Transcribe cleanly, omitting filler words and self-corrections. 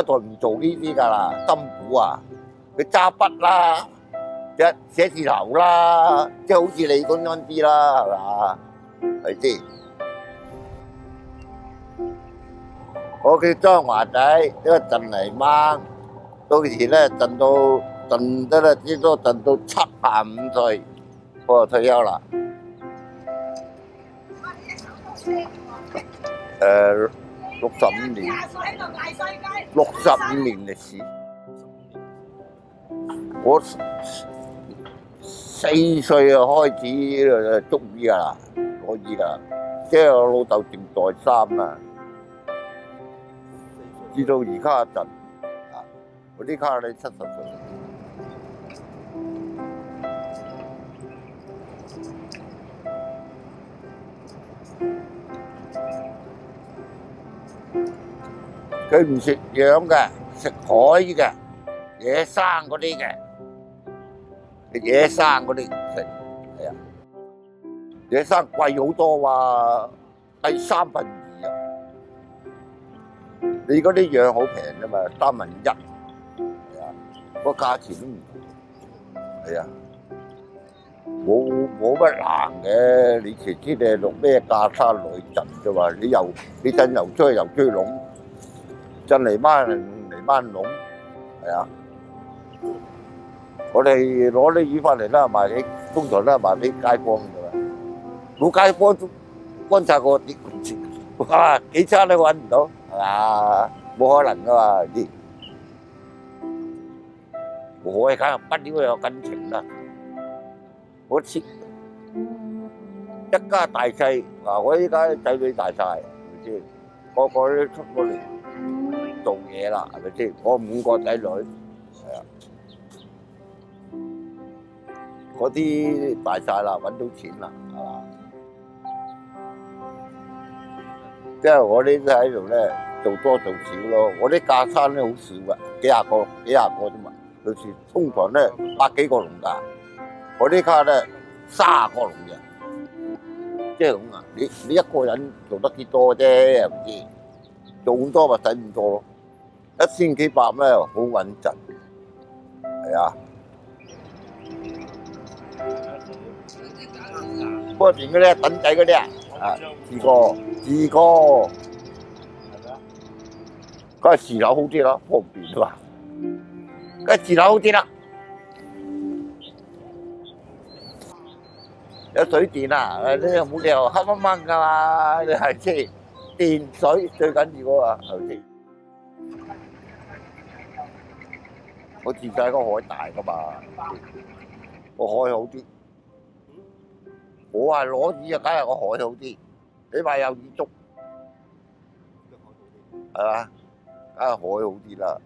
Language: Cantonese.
一代唔做呢啲㗎啦，針鼓啊，佢揸筆啦，寫字樓啦，即係好似你咁樣啲啦，係嘛？係先。我叫張華仔，呢個陣嚟掹，到時咧陣得啦，最多陣到75歲，我就退休啦。65年，65年歷史。我4歲開始捉魚㗎啦，攞魚㗎，即係我老豆定代衫啊，至到而家陣，我呢家你70歲。佢唔食養嘅，食海嘅，野生嗰啲嘅，野生嗰啲食，係啊，野生貴好多喎，貴1/3啊！你嗰啲養好平啫嘛，1/3，係啊，個價錢都唔同，係啊，冇乜難嘅，你知你係落咩架生女陣啫嘛，你陣游出去又追龍。陣嚟掹籠，係啊！我哋攞啲魚翻嚟啦，賣俾通常都係賣俾街坊㗎嘛。冇街坊都觀察過啲，哇！幾餐都揾唔到，係嘛？冇可能㗎嘛啲。我係梗係不料有感情啦。我切一家大細，嗱我依家仔女大晒，係咪先？個個都出過嚟做嘢啦，係咪先？我5個仔女，係啊，嗰啲大晒啦，揾到錢啦，係嘛？即係我呢啲喺度咧，做多做少咯。我啲架生咧好少㗎，幾廿個啫嘛。有時通常咧100幾個籠㗎，我呢家咧30個籠嘅。即係咁啊！你一個人做得幾多啫？係咪先？做咁多咪使咁多咯，1000幾百咧好穩陣，係啊。嗰邊嗰啲等仔嗰啲啊，自個，梗係自樓好啲啦，方便啊嘛，梗係自樓好啲啦。有水電啊！你又冇理由黑掹掹㗎嘛？你係即係電水最緊要啊，係咪先？我自細個海大㗎嘛，個海好啲。我話攞魚啊，梗係個海好啲。你話有魚捉，係嘛？梗係海好啲啦。